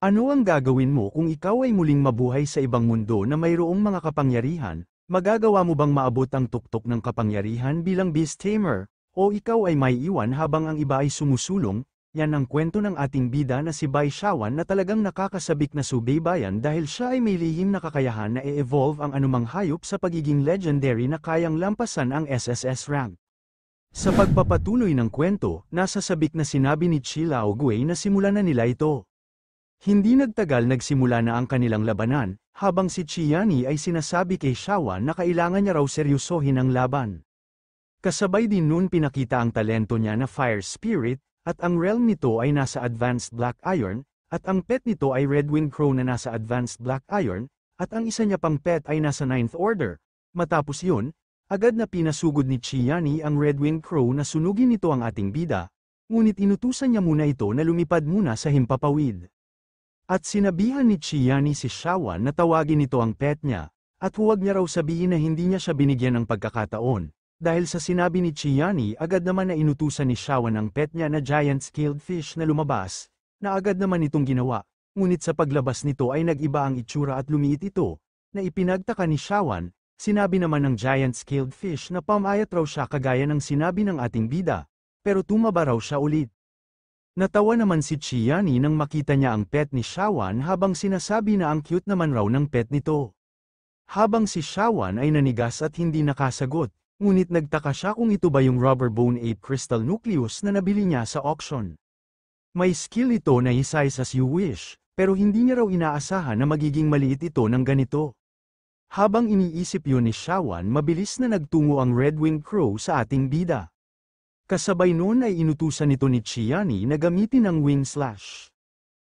Ano ang gagawin mo kung ikaw ay muling mabuhay sa ibang mundo na mayroong mga kapangyarihan? Magagawa mo bang maabot ang tuktok ng kapangyarihan bilang beast tamer? O ikaw ay may iwan habang ang iba ay sumusulong? Yan ang kwento ng ating bida na si Bai Shawan na talagang nakakasabik na subaybayan dahil siya ay may lihim na kakayahan na e-evolve ang anumang hayop sa pagiging legendary na kayang lampasan ang SSS rank. Sa pagpapatuloy ng kwento, nasa sabik na sinabi ni Chi Lao Gui na simulan na nila ito. Hindi nagtagal nagsimula na ang kanilang labanan, habang si Chiani ay sinasabi kay Shawan na kailangan niya raw seryosohin ang laban. Kasabay din noon pinakita ang talento niya na Fire Spirit, at ang realm nito ay nasa Advanced Black Iron, at ang pet nito ay Red Winged Crow na nasa Advanced Black Iron, at ang isa niya pang pet ay nasa 9th Order. Matapos yun, agad na pinasugod ni Chiani ang Red Winged Crow na sunugin nito ang ating bida, ngunit inutusan niya muna ito na lumipad muna sa himpapawid. At sinabihan ni Chiani si Shawan na tawagin nito ang pet niya, at huwag niya raw sabihin na hindi niya siya binigyan ng pagkakataon. Dahil sa sinabi ni Chiani agad naman na inutusan ni Shawan ang pet niya na giant-scaled fish na lumabas, na agad naman itong ginawa, ngunit sa paglabas nito ay nag-iba ang itsura at lumiit ito, na ipinagtaka ni Shawan, sinabi naman ng giant-scaled fish na pamayat raw siya kagaya ng sinabi ng ating bida, pero tumaba raw siya ulit. Natawa naman si Chiani nang makita niya ang pet ni Shawan habang sinasabi na ang cute naman raw ng pet nito. Habang si Shawan ay nanigas at hindi nakasagot, ngunit nagtaka siya kung ito ba yung rubber bone ape crystal nucleus na nabili niya sa auction. May skill ito na i-size as you wish, pero hindi niya raw inaasahan na magiging maliit ito ng ganito. Habang iniisip yun ni Shawan, mabilis na nagtungo ang Red Winged Crow sa ating bida. Kasabay noon ay inutusan nito ni Chiani na gamitin ang wing slash.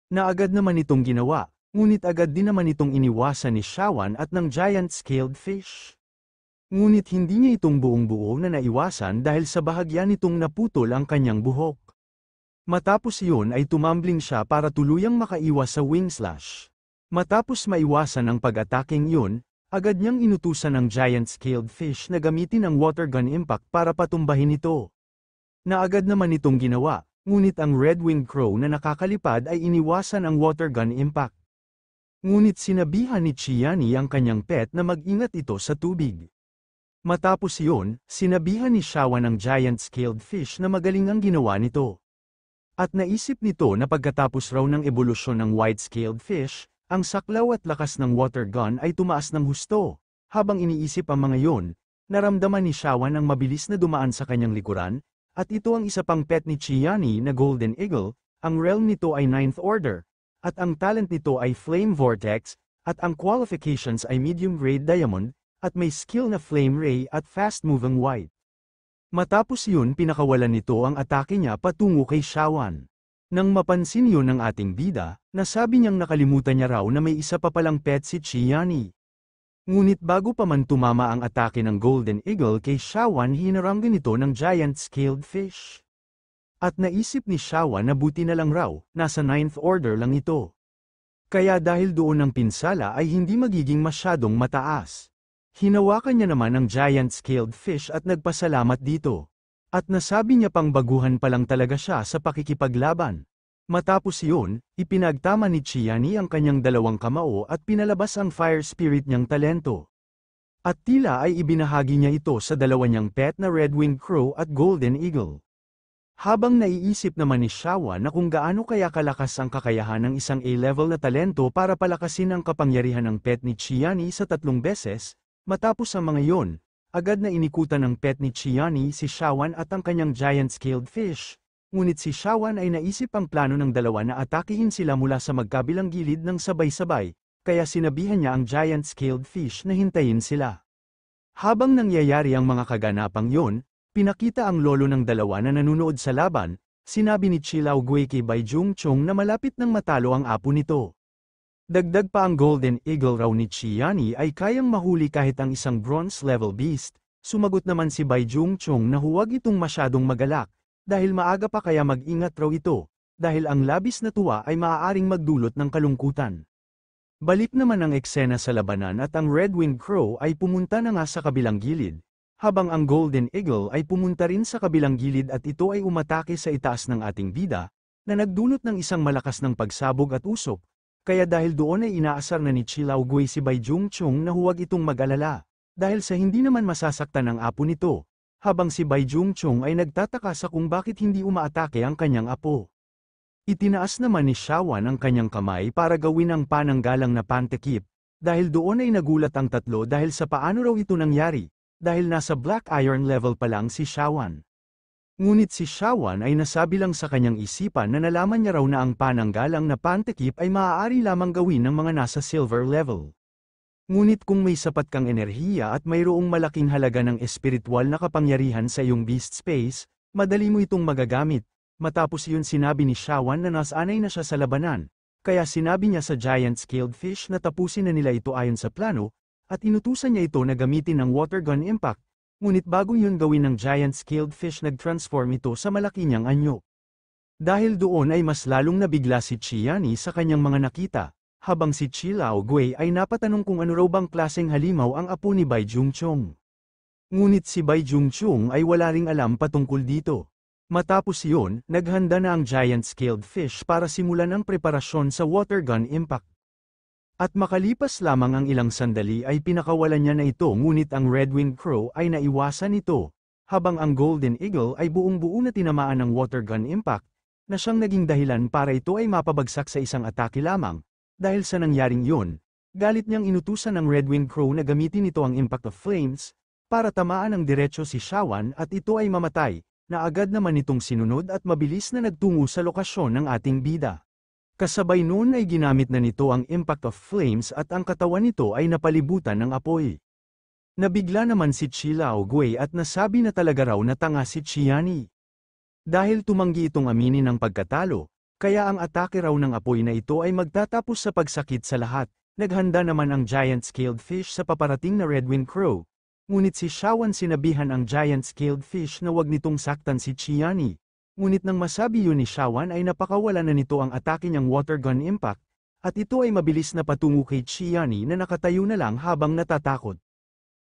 Na agad naman itong ginawa, ngunit agad din naman itong iniwasan ni Shawan at ng giant-scaled fish. Ngunit hindi niya itong buong-buo na naiwasan dahil sa bahagya nitong naputol ang kanyang buhok. Matapos yun ay tumambling siya para tuluyang makaiwas sa wing slash. Matapos maiwasan ang pag-ataking yun, agad niyang inutusan ang giant-scaled fish na gamitin ang water gun impact para patumbahin ito. Na agad naman itong ginawa, ngunit ang red-winged crow na nakakalipad ay iniwasan ang water gun impact. Ngunit sinabihan ni Chiani ang kanyang pet na mag-ingat ito sa tubig. Matapos yun, sinabihan ni Shawan ang giant-scaled fish na magaling ang ginawa nito. At naisip nito na pagkatapos raw ng ebolusyon ng wide-scaled fish, ang saklaw at lakas ng water gun ay tumaas ng husto. Habang iniisip ang mga yon, naramdaman ni Shawan ang mabilis na dumaan sa kanyang likuran, at ito ang isa pang pet ni Chiani na Golden Eagle, ang realm nito ay 9th Order, at ang talent nito ay Flame Vortex, at ang qualifications ay Medium-Grade Diamond, at may skill na Flame Ray at fast-moving white. Matapos yun pinakawalan nito ang atake niya patungo kay Shawan. Nang mapansin yun ng ating bida, nasabi niyang nakalimutan niya raw na may isa pa palang pet si Chiani. Ngunit bago pa man tumama ang atake ng Golden Eagle kay Shawan, hinaranggan ito ng giant-scaled fish. At naisip ni Shawan na buti na lang raw, nasa 9th Order lang ito. Kaya dahil doon ang pinsala ay hindi magiging masyadong mataas. Hinawakan niya naman ang giant-scaled fish at nagpasalamat dito. At nasabi niya pang baguhan pa lang talaga siya sa pakikipaglaban. Matapos yun, ipinagtama ni Chiani ang kanyang dalawang kamao at pinalabas ang fire spirit niyang talento. At tila ay ibinahagi niya ito sa dalawa niyang pet na red-winged crow at golden eagle. Habang naiisip naman ni Shawan na kung gaano kaya kalakas ang kakayahan ng isang A-level na talento para palakasin ang kapangyarihan ng pet ni Chiani sa 3 beses, matapos ang mga yon, agad na inikutan ng pet ni Chiani si Shawan at ang kanyang giant-scaled fish. Ngunit si Shawan ay naisip ang plano ng dalawa na atakihin sila mula sa magkabilang gilid ng sabay-sabay, kaya sinabihan niya ang giant-scaled fish na hintayin sila. Habang nangyayari ang mga kaganapang yon, pinakita ang lolo ng dalawa na nanunood sa laban, sinabi ni Chi Lao Gui kay Bai Jungchong na malapit nang matalo ang apo nito. Dagdag pa ang Golden Eagle raw ni Chiani ay kayang mahuli kahit ang isang bronze-level beast. Sumagot naman si Bai Jungchong na huwag itong masyadong magalak, dahil maaga pa kaya mag-ingat raw ito, dahil ang labis na tuwa ay maaaring magdulot ng kalungkutan. Balik naman ang eksena sa labanan at ang Red-Winged Crow ay pumunta na nga sa kabilang gilid, habang ang Golden Eagle ay pumunta rin sa kabilang gilid at ito ay umatake sa itaas ng ating bida, na nagdulot ng isang malakas ng pagsabog at usok. Kaya dahil doon ay inaasar na ni Chilao Gui si Bai Jungchung na huwag itong mag-alala, dahil sa hindi naman masasaktan ang apo nito, habang si Bai Jungchung ay nagtataka sa kung bakit hindi umaatake ang kanyang apo. Itinaas naman ni Shawan ang kanyang kamay para gawin ang pananggalang na pantekip, dahil doon ay nagulat ang tatlo dahil sa paano raw ito nangyari, dahil nasa Black Iron level pa lang si Shawan. Ngunit si Shawan ay nasabi lang sa kanyang isipan na nalaman niya raw na ang pananggalang na pantekip ay maaari lamang gawin ng mga nasa silver level. Ngunit kung may sapat kang enerhiya at mayroong malaking halaga ng espiritual na kapangyarihan sa iyong beast space, madali mo itong magagamit. Matapos iyon sinabi ni Shawan na nasanay na siya sa labanan, kaya sinabi niya sa giant-scaled fish na tapusin na nila ito ayon sa plano, at inutusan niya ito na gamitin ng water gun impact. Ngunit bago yun gawin ng giant-scaled fish nag-transform ito sa malaki niyang anyo. Dahil doon ay mas lalong nabigla si Chiani sa kanyang mga nakita, habang si Chilao Gui ay napatanong kung ano raw bang klaseng halimaw ang apo ni Bai Jungchung. Ngunit si Bai Jungchung ay wala ring alam patungkol dito. Matapos yun, naghanda na ang giant-scaled fish para simulan ang preparasyon sa water gun impact. At makalipas lamang ang ilang sandali ay pinakawalan niya na ito ngunit ang Red-winged Crow ay naiwasan ito, habang ang Golden Eagle ay buong-buo na tinamaan ng water gun impact, na siyang naging dahilan para ito ay mapabagsak sa isang atake lamang. Dahil sa nangyaring yun, galit niyang inutusan ng Red-winged Crow na gamitin ito ang Impact of Flames, para tamaan ng diretso si Shawan at ito ay mamatay, na agad naman itong sinunod at mabilis na nagtungo sa lokasyon ng ating bida. Kasabay noon ay ginamit na nito ang Impact of Flames at ang katawan nito ay napalibutan ng apoy. Nabigla naman si Chilao Gui at nasabi na talaga raw na tanga si Chiani. Dahil tumanggi itong aminin ng pagkatalo, kaya ang atake raw ng apoy na ito ay magtatapos sa pagsakit sa lahat. Naghanda naman ang giant-scaled fish sa paparating na Red-winged Crow. Ngunit si Shawan sinabihan ang giant-scaled fish na wag nitong saktan si Chiani. Ngunit nang masabi yun ni Shawan ay napakawala na nito ang atake niyang water gun impact, at ito ay mabilis na patungo kay Chiani na nakatayo na lang habang natatakot.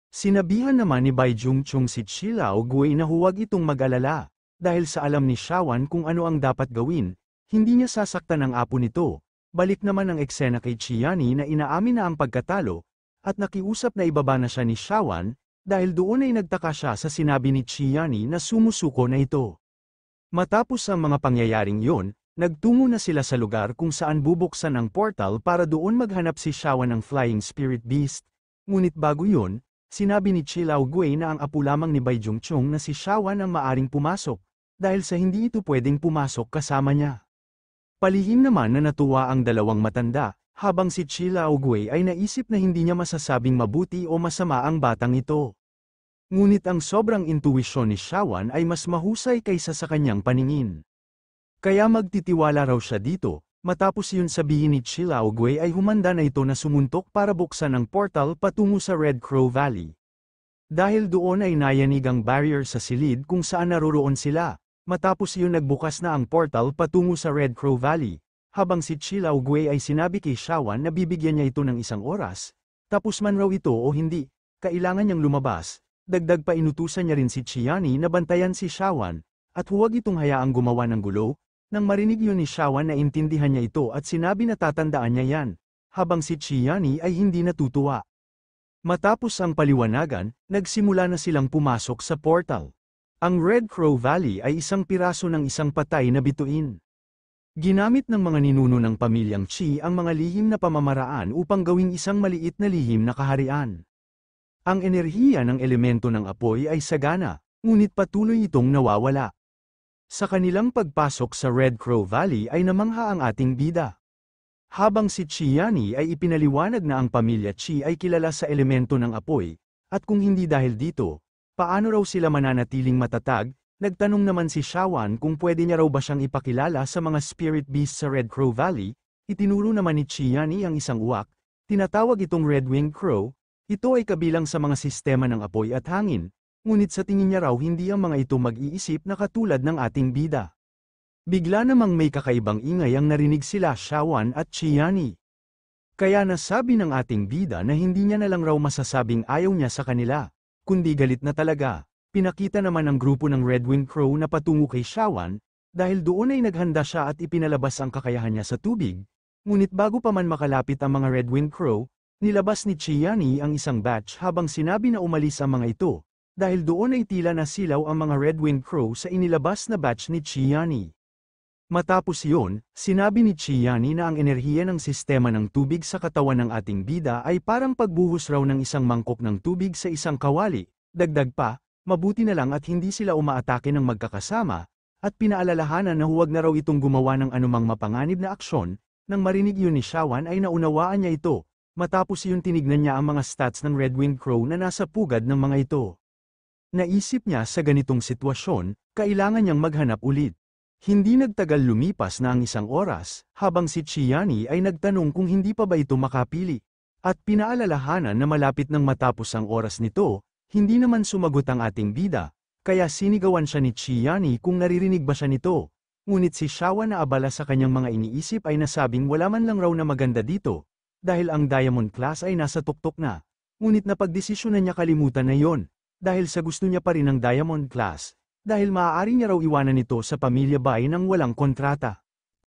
Sinabihan naman ni Bai Jungchung si Chilao Gui na huwag itong mag-alala, dahil sa alam ni Shawan kung ano ang dapat gawin, hindi niya sasaktan ang apo nito. Balik naman ang eksena kay Chiani na inaamin na ang pagkatalo, at nakiusap na ibaba na siya ni Shawan, dahil doon ay nagtaka siya sa sinabi ni Chiani na sumusuko na ito. Matapos ang mga pangyayaring yon, nagtungo na sila sa lugar kung saan bubuksan ang portal para doon maghanap si Shawan ng Flying Spirit Beast. Ngunit bago yon, sinabi ni Chilao Gui na ang apo lamang ni Bai Jungchung na si Shawan ang maaring pumasok, dahil sa hindi ito pwedeng pumasok kasama niya. Palihim naman na natuwa ang dalawang matanda, habang si Chilao Gui ay naisip na hindi niya masasabing mabuti o masama ang batang ito. Ngunit ang sobrang intuwisyon ni Shawan ay mas mahusay kaysa sa kanyang paningin. Kaya magtitiwala raw siya dito, matapos yun sabihin ni Chilao Gui ay humanda na ito na sumuntok para buksan ang portal patungo sa Red Crow Valley. Dahil doon ay nayanig ang barrier sa silid kung saan naroroon sila, matapos yun nagbukas na ang portal patungo sa Red Crow Valley, habang si Chilao Gui ay sinabi kay Shawan na bibigyan niya ito ng 1 oras, tapos man raw ito o hindi, kailangan niyang lumabas. Dagdag pa inutusan niya rin si Chiani na bantayan si Shawan, at huwag itong hayaang gumawa ng gulo. Nang marinig yun ni Shawan na intindihan niya ito at sinabi na tatandaan niya yan, habang si Chiani ay hindi natutuwa. Matapos ang paliwanagan, nagsimula na silang pumasok sa portal. Ang Red Crow Valley ay isang piraso ng isang patay na bituin. Ginamit ng mga ninuno ng pamilyang Chi ang mga lihim na pamamaraan upang gawing isang maliit na lihim na kaharian. Ang enerhiya ng elemento ng apoy ay sagana, ngunit patuloy itong nawawala. Sa kanilang pagpasok sa Red Crow Valley ay namangha ang ating bida. Habang si Chiani ay ipinaliwanag na ang pamilya Chi ay kilala sa elemento ng apoy, at kung hindi dahil dito, paano raw sila mananatiling matatag, nagtanong naman si Shawan kung pwede niya raw ba siyang ipakilala sa mga spirit beasts sa Red Crow Valley. Itinuro naman ni Chiani ang isang uwak, tinatawag itong Red-winged Crow. Ito ay kabilang sa mga sistema ng apoy at hangin, ngunit sa tingin niya raw hindi ang mga ito mag-iisip na katulad ng ating bida. Bigla namang may kakaibang ingay ang narinig sila Shawan at Chiani. Kaya nasabi ng ating bida na hindi niya na lang raw masasabing ayaw niya sa kanila, kundi galit na talaga. Pinakita naman ang grupo ng Red-winged Crow na patungo kay Shawan, dahil doon ay naghanda siya at ipinalabas ang kakayahan niya sa tubig, Ngunit bago pa man makalapit ang mga Red Winged Crow, nilabas ni Chiani ang isang batch habang sinabi na umalis ang mga ito, dahil doon ay tila nasilaw ang mga Red Winged Crow sa inilabas na batch ni Chiani. Matapos iyon, sinabi ni Chiani na ang enerhiya ng sistema ng tubig sa katawan ng ating bida ay parang pagbuhos raw ng isang mangkok ng tubig sa isang kawali. Dagdag pa, mabuti na lang at hindi sila umaatake ng magkakasama, at pinaalalahanan na huwag na raw itong gumawa ng anumang mapanganib na aksyon. Nang marinig yun ni Shawan ay naunawaan niya ito, matapos yun tinignan niya ang mga stats ng Red Winged Crow na nasa pugad ng mga ito. Naisip niya sa ganitong sitwasyon, kailangan niyang maghanap ulit. Hindi nagtagal lumipas na ang isang oras, habang si Chiani ay nagtanong kung hindi pa ba ito makapili. At pinaalalahanan na malapit nang matapos ang oras nito, hindi naman sumagot ang ating bida, kaya sinigawan siya ni Chiani kung naririnig ba siya nito. Ngunit si Shawa na abala sa kanyang mga iniisip ay nasabing wala man lang raw na maganda dito, dahil ang Diamond Class ay nasa tuktok na. Ngunit napagdesisyonan niya kalimutan na yon, dahil sa gusto niya pa rin ng Diamond Class. Dahil maaari niya raw iwanan ito sa pamilya Bai nang walang kontrata.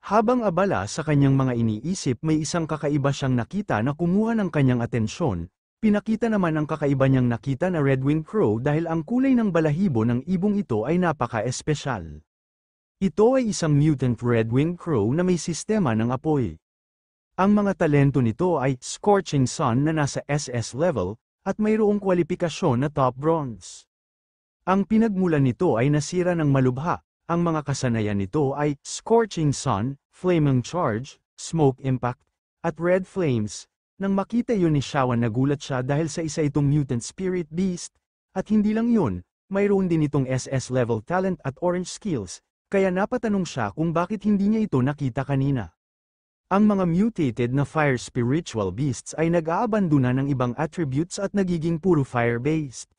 Habang abala sa kanyang mga iniisip may isang kakaiba siyang nakita na kumuha ng kanyang atensyon, pinakita naman ang kakaiba niyang nakita na Red Winged Crow dahil ang kulay ng balahibo ng ibong ito ay napaka-espesyal. Ito ay isang mutant Red Winged Crow na may sistema ng apoy. Ang mga talento nito ay Scorching Sun na nasa SS level, at mayroong kwalifikasyon na Top Bronze. Ang pinagmulan nito ay nasira ng malubha, ang mga kasanayan nito ay Scorching Sun, Flaming Charge, Smoke Impact, at Red Flames. Nang makita yun ni Shawan nagulat siya dahil sa isa itong Mutant Spirit Beast, at hindi lang yun, mayroon din itong SS level talent at orange skills, kaya napatanong siya kung bakit hindi niya ito nakita kanina. Ang mga mutated na Fire Spiritual Beasts ay nag-aabandona ng ibang attributes at nagiging puro fire-based.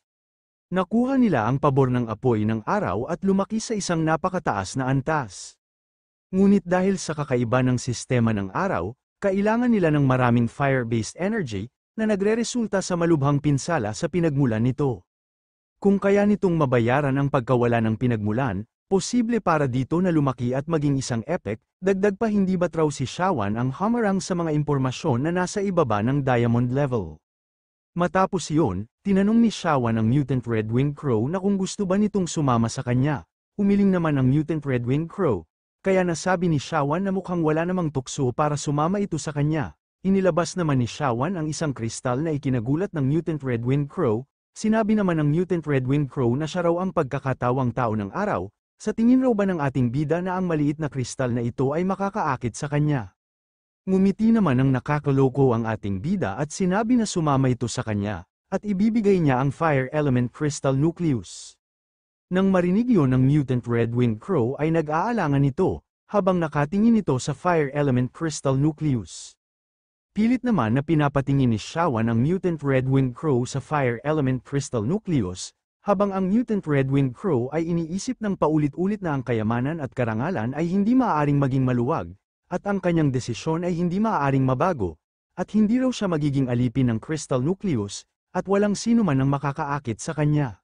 Nakuha nila ang pabor ng apoy ng araw at lumaki sa isang napakataas na antas. Ngunit dahil sa kakaiba ng sistema ng araw, kailangan nila ng maraming fire-based energy, na nagreresulta sa malubhang pinsala sa pinagmulan nito. Kung kaya nitong mabayaran ang pagkawala ng pinagmulan, posible para dito na lumaki at maging isang epic, dagdag pa hindi ba't raw si Shawan ang hamarang sa mga impormasyon na nasa ibaba ng Diamond level. Matapos iyon, tinanong ni Shawan ang Mutant Red Winged Crow na kung gusto ba nitong sumama sa kanya. Umiling naman ang Mutant Red Winged Crow, kaya nasabi ni Shawan na mukhang wala namang tukso para sumama ito sa kanya. Inilabas naman ni Shawan ang isang kristal na ikinagulat ng Mutant Red Winged Crow, sinabi naman ng Mutant Red Winged Crow na siya raw ang pagkakatawang tao ng araw, sa tingin raw ba ng ating bida na ang maliit na kristal na ito ay makakaakit sa kanya. Ngumiti naman ang nakakaloko ang ating bida at sinabi na sumama ito sa kanya, at ibibigay niya ang Fire Element Crystal Nucleus. Nang marinig yon ng Mutant Red Winged Crow ay nag-aalangan ito, habang nakatingin ito sa Fire Element Crystal Nucleus. Pilit naman na pinapatingin ni Shawan ang Mutant Red Winged Crow sa Fire Element Crystal Nucleus, habang ang Mutant Red Winged Crow ay iniisip ng paulit-ulit na ang kayamanan at karangalan ay hindi maaaring maging maluwag, at ang kanyang desisyon ay hindi maaaring mabago, at hindi raw siya magiging alipin ng Crystal Nucleus, at walang sino man ang makakaakit sa kanya.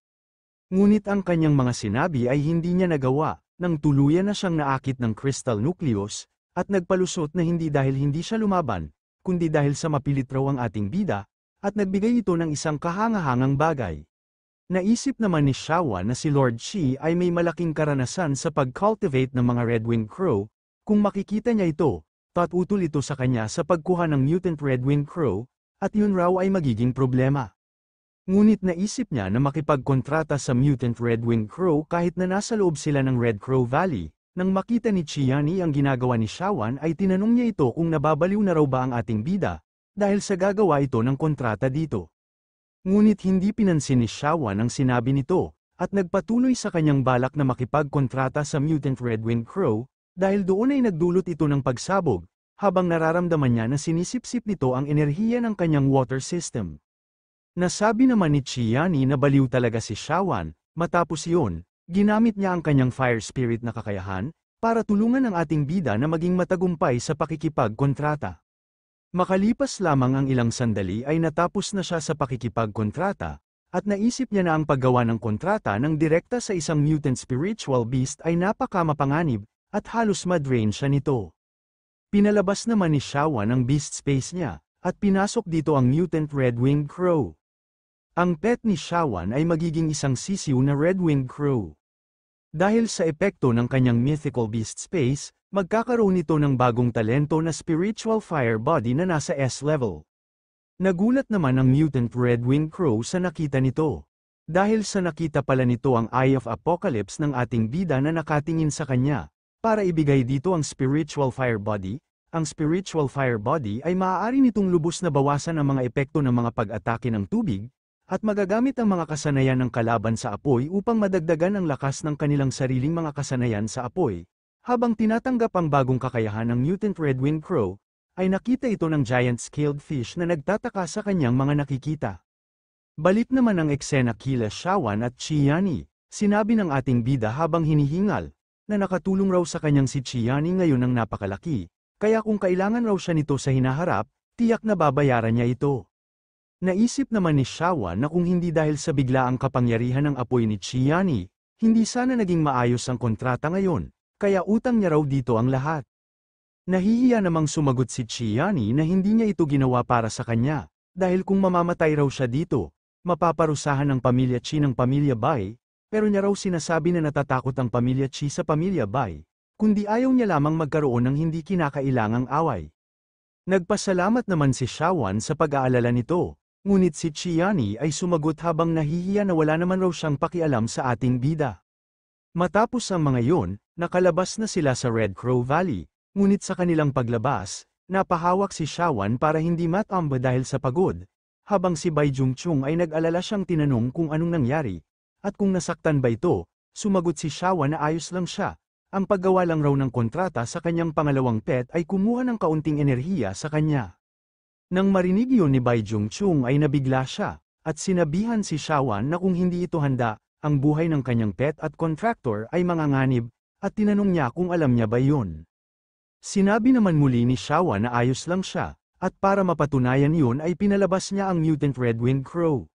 Ngunit ang kanyang mga sinabi ay hindi niya nagawa, nang tuluyan na siyang naakit ng Crystal Nucleus, at nagpalusot na hindi dahil hindi siya lumaban, kundi dahil sa mapilit raw ang ating bida, at nagbigay ito ng isang kahangahangang bagay. Naisip naman ni Shawan na si Lord Shi ay may malaking karanasan sa pag-cultivate ng mga Red Winged Crow. Kung makikita niya ito, tutol ito sa kanya sa pagkuha ng Mutant Red Winged Crow, at yun raw ay magiging problema. Ngunit naisip niya na makipagkontrata sa Mutant Red Winged Crow kahit na nasa loob sila ng Red Crow Valley. Nang makita ni Chiani ang ginagawa ni Shawan ay tinanong niya ito kung nababaliw na raw ba ang ating bida, dahil sa gagawa ito ng kontrata dito. Ngunit hindi pinansin ni Shawan ang sinabi nito, at nagpatuloy sa kanyang balak na makipagkontrata sa Mutant Red Winged Crow, dahil doon ay nagdulot ito ng pagsabog, habang nararamdaman niya na sinisipsip nito ang enerhiya ng kanyang water system. Nasabi naman ni Chiani na baliw talaga si Shawan, matapos iyon, ginamit niya ang kanyang fire spirit na kakayahan, para tulungan ang ating bida na maging matagumpay sa pakikipagkontrata. Makalipas lamang ang ilang sandali ay natapos na siya sa pakikipagkontrata, at naisip niya na ang paggawa ng kontrata ng direkta sa isang mutant spiritual beast ay napakamapanganib, at halos madrain siya nito. Pinalabas naman ni Shawan ang beast space niya, at pinasok dito ang mutant red-winged crow. Ang pet ni Shawan ay magiging isang sisiw na red-winged crow. Dahil sa epekto ng kanyang mythical beast space, magkakaroon ito ng bagong talento na spiritual fire body na nasa S level. Nagulat naman ang mutant red-winged crow sa nakita nito. Dahil sa nakita pala nito ang Eye of Apocalypse ng ating bida na nakatingin sa kanya, para ibigay dito ang spiritual fire body, ang spiritual fire body ay maaari nitong lubos na bawasan ang mga epekto ng mga pag-atake ng tubig, at magagamit ang mga kasanayan ng kalaban sa apoy upang madagdagan ang lakas ng kanilang sariling mga kasanayan sa apoy. Habang tinatanggap ang bagong kakayahan ng mutant red-winged crow, ay nakita ito ng giant-scaled fish na nagtataka sa kanyang mga nakikita. Balik naman ang eksena kila Shawan at Chiani. Sinabi ng ating bida habang hinihingal, na nakatulong raw sa kanyang si Chiani ngayon ng napakalaki, kaya kung kailangan raw siya nito sa hinaharap, tiyak na babayaran niya ito. Naisip naman ni Shawan na kung hindi dahil sa biglaang kapangyarihan ng apoy ni Chiani, hindi sana naging maayos ang kontrata ngayon, kaya utang niya raw dito ang lahat. Nahihiya namang sumagot si Chiani na hindi niya ito ginawa para sa kanya, dahil kung mamamatay raw siya dito, mapaparusahan ng pamilya Chi ng pamilya Bai, pero niya raw sinasabi na natatakot ang pamilya Chi sa pamilya Bai, kundi ayaw niya lamang magkaroon ng hindi kinakailangang away. Nagpasalamat naman si Shawan sa pag-aalala nito. Ngunit si Chiani ay sumagot habang nahihiya na wala naman raw siyang pakialam sa ating bida. Matapos ang mga yon, nakalabas na sila sa Red Crow Valley, ngunit sa kanilang paglabas, napahawak si Shawan para hindi matamba dahil sa pagod, habang si Bai Jungchung ay nag-alala siyang tinanong kung anong nangyari, at kung nasaktan ba ito, sumagot si Shawan na ayos lang siya, ang paggawa lang raw ng kontrata sa kanyang pangalawang pet ay kumuha ng kaunting enerhiya sa kanya. Nang marinig yun ni Bai Jungchung ay nabigla siya, at sinabihan si Shawan na kung hindi ito handa, ang buhay ng kanyang pet at contractor ay manganganib, at tinanong niya kung alam niya ba yun. Sinabi naman muli ni Shawan na ayos lang siya, at para mapatunayan yun ay pinalabas niya ang mutant red-winged crow.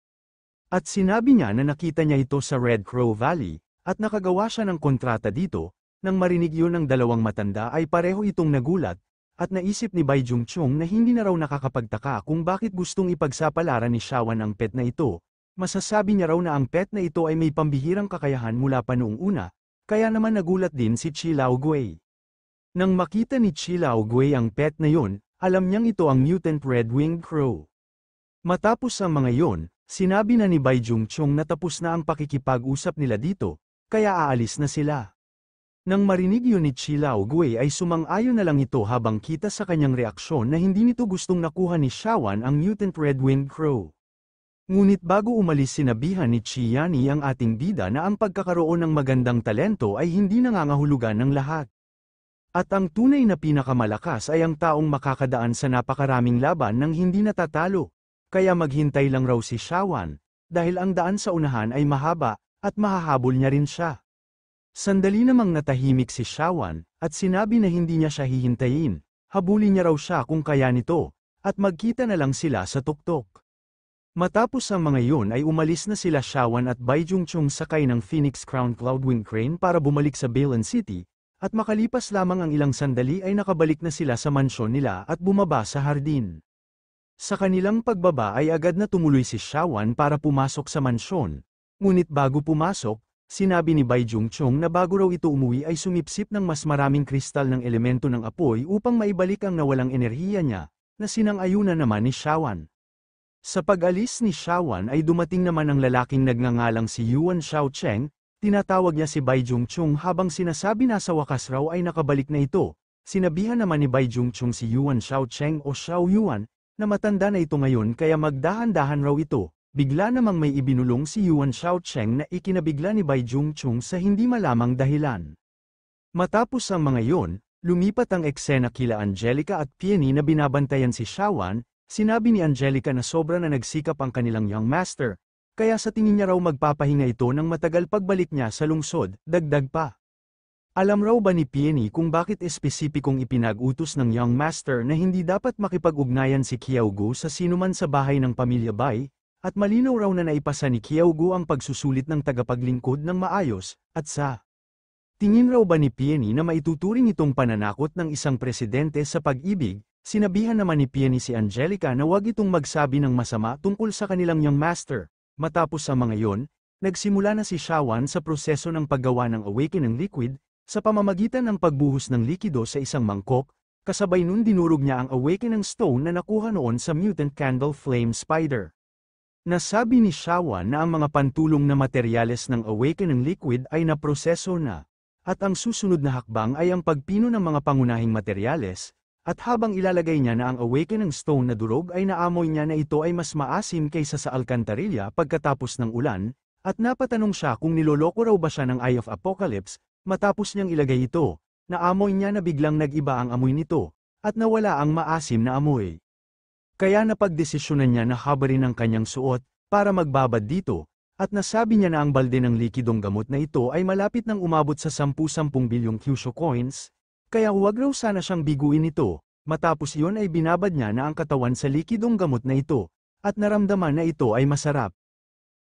At sinabi niya na nakita niya ito sa Red Crow Valley, at nakagawa siya ng kontrata dito. Nang marinig yun ng dalawang matanda ay pareho itong nagulat, at naisip ni Bai Jungchung na hindi na raw nakakapagtaka kung bakit gustong ipagsapalaran ni Shawan ang pet na ito. Masasabi niya raw na ang pet na ito ay may pambihirang kakayahan mula pa noong una, kaya naman nagulat din si Chi Laogui. Nang makita ni Chi Laogui ang pet na yun, alam niyang ito ang mutant red-winged crow. Matapos ang mga yon, sinabi na ni Bai Jungchung na tapos na ang pakikipag-usap nila dito, kaya aalis na sila. Nang marinig yun ni Chi Laogui ay sumang-ayon na lang ito habang kita sa kanyang reaksyon na hindi nito gustong nakuha ni Shawan ang mutant red-winged crow. Ngunit bago umalis sinabihan ni Chiani ang ating bida na ang pagkakaroon ng magandang talento ay hindi nangangahulugan ng lahat. At ang tunay na pinakamalakas ay ang taong makakadaan sa napakaraming laban nang hindi natatalo, kaya maghintay lang raw si Shawan, dahil ang daan sa unahan ay mahaba, at mahahabol niya rin siya. Sandali namang natahimik si Shawan, at sinabi na hindi niya siya hihintayin, habulin niya raw siya kung kaya nito, at magkita na lang sila sa tuktok. Matapos ang mga yun ay umalis na sila Shawan at Bai Jungchung sakay ng Phoenix Crown Cloudwing Crane para bumalik sa Balan City, at makalipas lamang ang ilang sandali ay nakabalik na sila sa mansyon nila at bumaba sa hardin. Sa kanilang pagbaba ay agad na tumuloy si Shawan para pumasok sa mansyon, ngunit bago pumasok, sinabi ni Bai Jungchung na bago raw ito umuwi ay sumipsip ng mas maraming kristal ng elemento ng apoy upang maibalik ang nawalang enerhiya niya, na sinang-ayunan naman ni Shawan. Sa pag-alis ni Shawan ay dumating naman ang lalaking nagngangalang si Yuan Xiaocheng, tinatawag niya si Bai Jungchung habang sinasabi na sa wakas raw ay nakabalik na ito. Sinabihan naman ni Bai Jungchung si Yuan Xiaocheng o Xiao Yuan, na matanda na ito ngayon kaya magdahan-dahan raw ito. Bigla namang may ibinulong si Yuan Xiaocheng na ikinabigla ni Bai Jungchung sa hindi malamang dahilan. Matapos ang mga yon, lumipat ang eksena kila Angelica at Peony na binabantayan si Shawan. Sinabi ni Angelica na sobra na nagsikap ang kanilang young master, kaya sa tingin niya raw magpapahinga ito ng matagal pagbalik niya sa lungsod, dagdag pa. Alam raw ba ni Peony kung bakit espesipikong ipinag-utos ng young master na hindi dapat makipag-ugnayan si Qiaogu sa sinuman sa bahay ng pamilya Bai? At malinaw raw na naipasa ni Qiaogu ang pagsusulit ng tagapaglingkod ng maayos, at sa Tingin raw ba ni Peony na maituturing itong pananakot ng isang presidente sa pag-ibig? Sinabihan naman ni Peony si Angelica na huwag itong magsabi ng masama tungkol sa kanilang young master. Matapos ang mga yon, nagsimula na si Shawan sa proseso ng paggawa ng awakening liquid, sa pamamagitan ng pagbuhos ng likido sa isang mangkok, kasabay nun dinurog niya ang awakening stone na nakuha noon sa mutant candle flame spider. Nasabi ni Shawan na ang mga pantulong na materyales ng awakening liquid ay naproseso na, at ang susunod na hakbang ay ang pagpino ng mga pangunahing materyales, at habang ilalagay niya na ang awakening stone na durog ay naamoy niya na ito ay mas maasim kaysa sa alkantarilla pagkatapos ng ulan, at napatanong siya kung niloloko raw ba siya ng Eye of Apocalypse, matapos niyang ilagay ito, naamoy niya na biglang nag-iba ang amoy nito, at nawala ang maasim na amoy. Kaya napagdesisyonan niya na habarin ang kanyang suot, para magbabad dito, at nasabi niya na ang balde ng likidong gamot na ito ay malapit nang umabot sa 10-10 bilyong Kyushu coins, kaya huwag raw sana siyang biguin ito. Matapos iyon ay binabad niya na ang katawan sa likidong gamot na ito, at naramdaman na ito ay masarap.